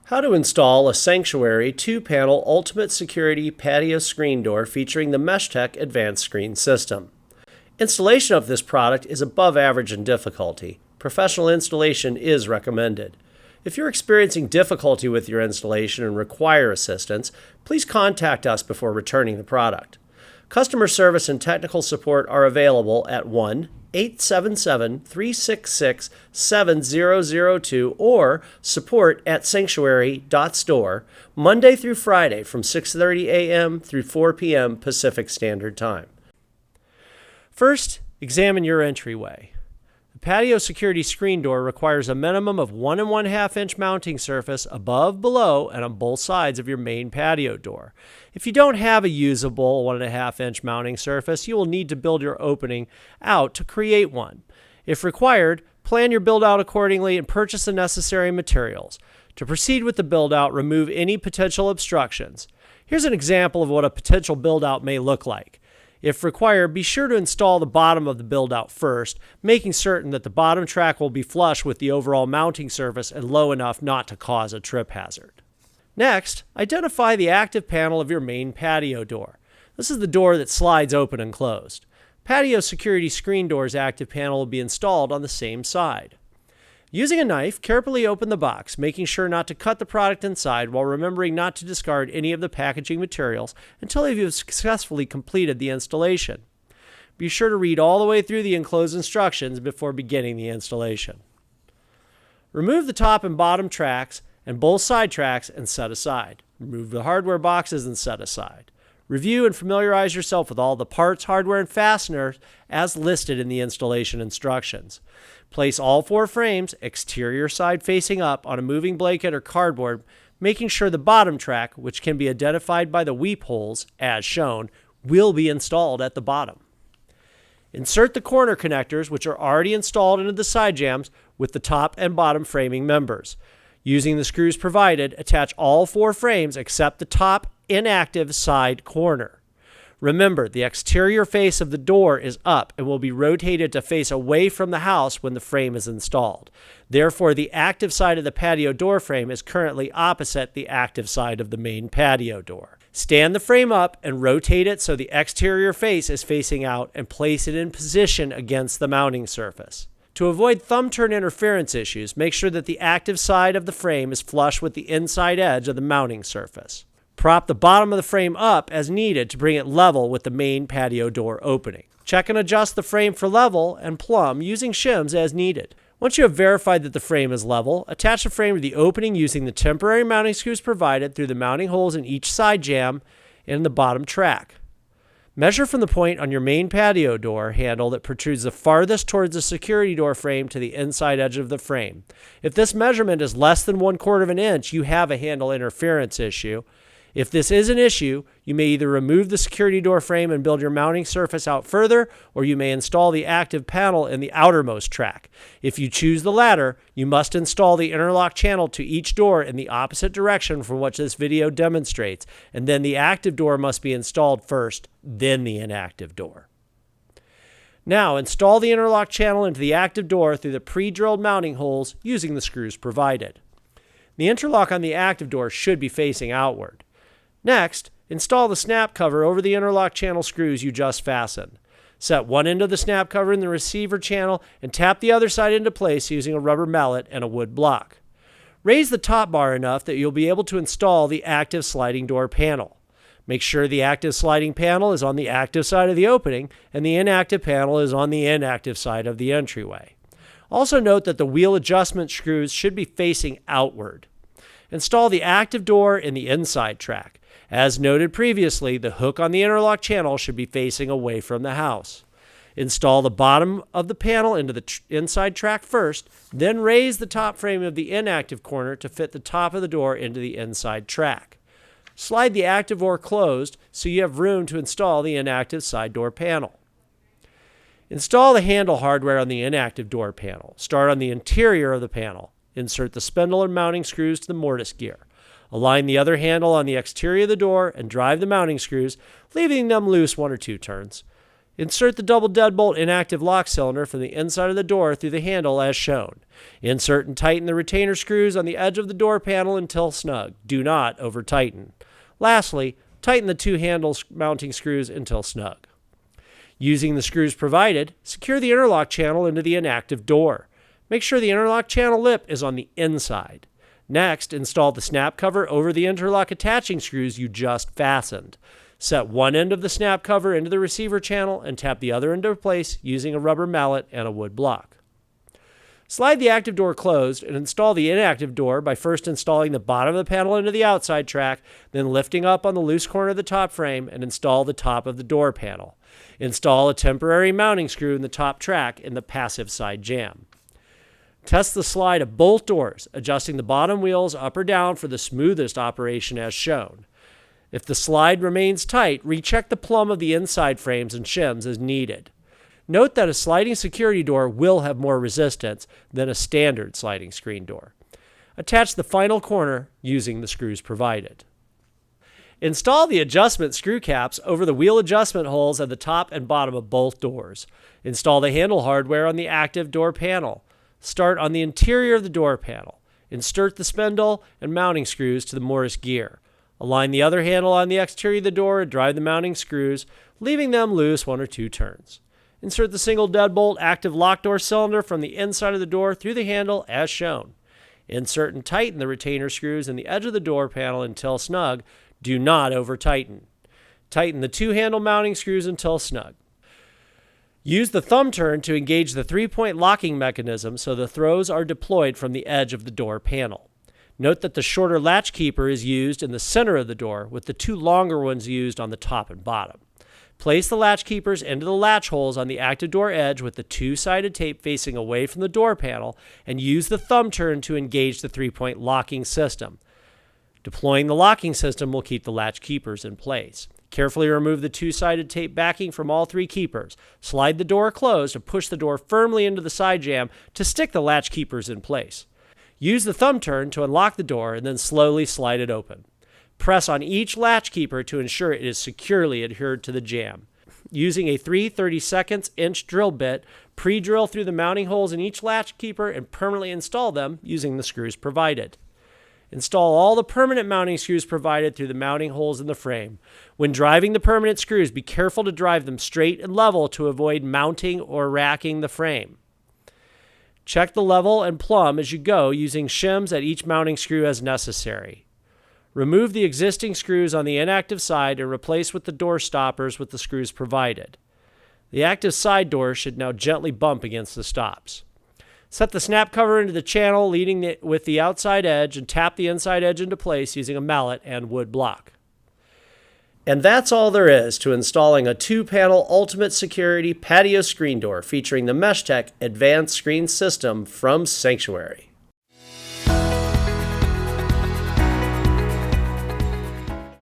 How to install a Sanctuary 2-panel Ultimate Security Patio Screen Door featuring the MeshTech Advanced Screen System. Installation of this product is above average in difficulty. Professional installation is recommended. If you're experiencing difficulty with your installation and require assistance, please contact us before returning the product. Customer service and technical support are available at 1-877-366-7002 or support@sanctuary.store Monday through Friday from 6:30 a.m. through 4 p.m. Pacific Standard Time. First, examine your entryway. The patio security screen door requires a minimum of 1 1/2 inch mounting surface above, below, and on both sides of your main patio door. If you don't have a usable 1 1/2 inch mounting surface, you will need to build your opening out to create one. If required, plan your build out accordingly and purchase the necessary materials. To proceed with the build out, remove any potential obstructions. Here's an example of what a potential build out may look like. If required, be sure to install the bottom of the build-out first, making certain that the bottom track will be flush with the overall mounting surface and low enough not to cause a trip hazard. Next, identify the active panel of your main patio door. This is the door that slides open and closed. Patio Security Screen Door's active panel will be installed on the same side. Using a knife, carefully open the box, making sure not to cut the product inside while remembering not to discard any of the packaging materials until you've successfully completed the installation. Be sure to read all the way through the enclosed instructions before beginning the installation. Remove the top and bottom tracks and both side tracks and set aside. Remove the hardware boxes and set aside. Review and familiarize yourself with all the parts, hardware, and fasteners as listed in the installation instructions. Place all 4 frames, exterior side facing up, on a moving blanket or cardboard, making sure the bottom track, which can be identified by the weep holes, as shown, will be installed at the bottom. Insert the corner connectors, which are already installed into the side jambs, with the top and bottom framing members. Using the screws provided, attach all 4 frames except the top inactive side corner. Remember, the exterior face of the door is up and will be rotated to face away from the house when the frame is installed. Therefore, the active side of the patio door frame is currently opposite the active side of the main patio door. Stand the frame up and rotate it so the exterior face is facing out and place it in position against the mounting surface. To avoid thumb turn interference issues, make sure that the active side of the frame is flush with the inside edge of the mounting surface. Prop the bottom of the frame up as needed to bring it level with the main patio door opening. Check and adjust the frame for level and plumb using shims as needed. Once you have verified that the frame is level, attach the frame to the opening using the temporary mounting screws provided through the mounting holes in each side jamb and the bottom track. Measure from the point on your main patio door handle that protrudes the farthest towards the security door frame to the inside edge of the frame. If this measurement is less than 1/4 of an inch, you have a handle interference issue. If this is an issue, you may either remove the security door frame and build your mounting surface out further, or you may install the active panel in the outermost track. If you choose the latter, you must install the interlock channel to each door in the opposite direction from what this video demonstrates, and then the active door must be installed first, then the inactive door. Now, install the interlock channel into the active door through the pre-drilled mounting holes using the screws provided. The interlock on the active door should be facing outward. Next, install the snap cover over the interlock channel screws you just fastened. Set one end of the snap cover in the receiver channel and tap the other side into place using a rubber mallet and a wood block. Raise the top bar enough that you'll be able to install the active sliding door panel. Make sure the active sliding panel is on the active side of the opening and the inactive panel is on the inactive side of the entryway. Also note that the wheel adjustment screws should be facing outward. Install the active door in the inside track. As noted previously, the hook on the interlock channel should be facing away from the house. Install the bottom of the panel into the inside track first, then raise the top frame of the inactive corner to fit the top of the door into the inside track. Slide the active door closed so you have room to install the inactive side door panel. Install the handle hardware on the inactive door panel. Start on the interior of the panel. Insert the spindle and mounting screws to the mortise gear. Align the other handle on the exterior of the door and drive the mounting screws, leaving them loose 1 or 2 turns. Insert the double deadbolt inactive lock cylinder from the inside of the door through the handle as shown. Insert and tighten the retainer screws on the edge of the door panel until snug. Do not over-tighten. Lastly, tighten the two handle mounting screws until snug. Using the screws provided, secure the interlock channel into the inactive door. Make sure the interlock channel lip is on the inside. Next, install the snap cover over the interlock attaching screws you just fastened. Set one end of the snap cover into the receiver channel and tap the other end into place using a rubber mallet and a wood block. Slide the active door closed and install the inactive door by first installing the bottom of the panel into the outside track, then lifting up on the loose corner of the top frame and install the top of the door panel. Install a temporary mounting screw in the top track in the passive side jamb. Test the slide of both doors, adjusting the bottom wheels up or down for the smoothest operation as shown. If the slide remains tight, recheck the plumb of the inside frames and shims as needed. Note that a sliding security door will have more resistance than a standard sliding screen door. Attach the final corner using the screws provided. Install the adjustment screw caps over the wheel adjustment holes at the top and bottom of both doors. Install the handle hardware on the active door panel. Start on the interior of the door panel. Insert the spindle and mounting screws to the Morris gear. Align the other handle on the exterior of the door and drive the mounting screws, leaving them loose 1 or 2 turns. Insert the single deadbolt active lock door cylinder from the inside of the door through the handle as shown. Insert and tighten the retainer screws in the edge of the door panel until snug. Do not over-tighten. Tighten the 2 handle mounting screws until snug. Use the thumb turn to engage the 3-point locking mechanism so the throws are deployed from the edge of the door panel. Note that the shorter latch keeper is used in the center of the door, with the 2 longer ones used on the top and bottom. Place the latch keepers into the latch holes on the active door edge with the 2-sided tape facing away from the door panel, and use the thumb turn to engage the 3-point locking system. Deploying the locking system will keep the latch keepers in place. Carefully remove the 2-sided tape backing from all 3 keepers. Slide the door closed and push the door firmly into the side jamb to stick the latch keepers in place. Use the thumb turn to unlock the door and then slowly slide it open. Press on each latch keeper to ensure it is securely adhered to the jamb. Using a 3/32 drill bit, pre-drill through the mounting holes in each latch keeper and permanently install them using the screws provided. Install all the permanent mounting screws provided through the mounting holes in the frame. When driving the permanent screws, be careful to drive them straight and level to avoid mounting or racking the frame. Check the level and plumb as you go using shims at each mounting screw as necessary. Remove the existing screws on the inactive side and replace with the door stoppers with the screws provided. The active side door should now gently bump against the stops. Set the snap cover into the channel leading with the outside edge and tap the inside edge into place using a mallet and wood block. And that's all there is to installing a 2-panel Ultimate Security Patio Screen Door featuring the MeshTech Advanced Screen System from Sanctuary.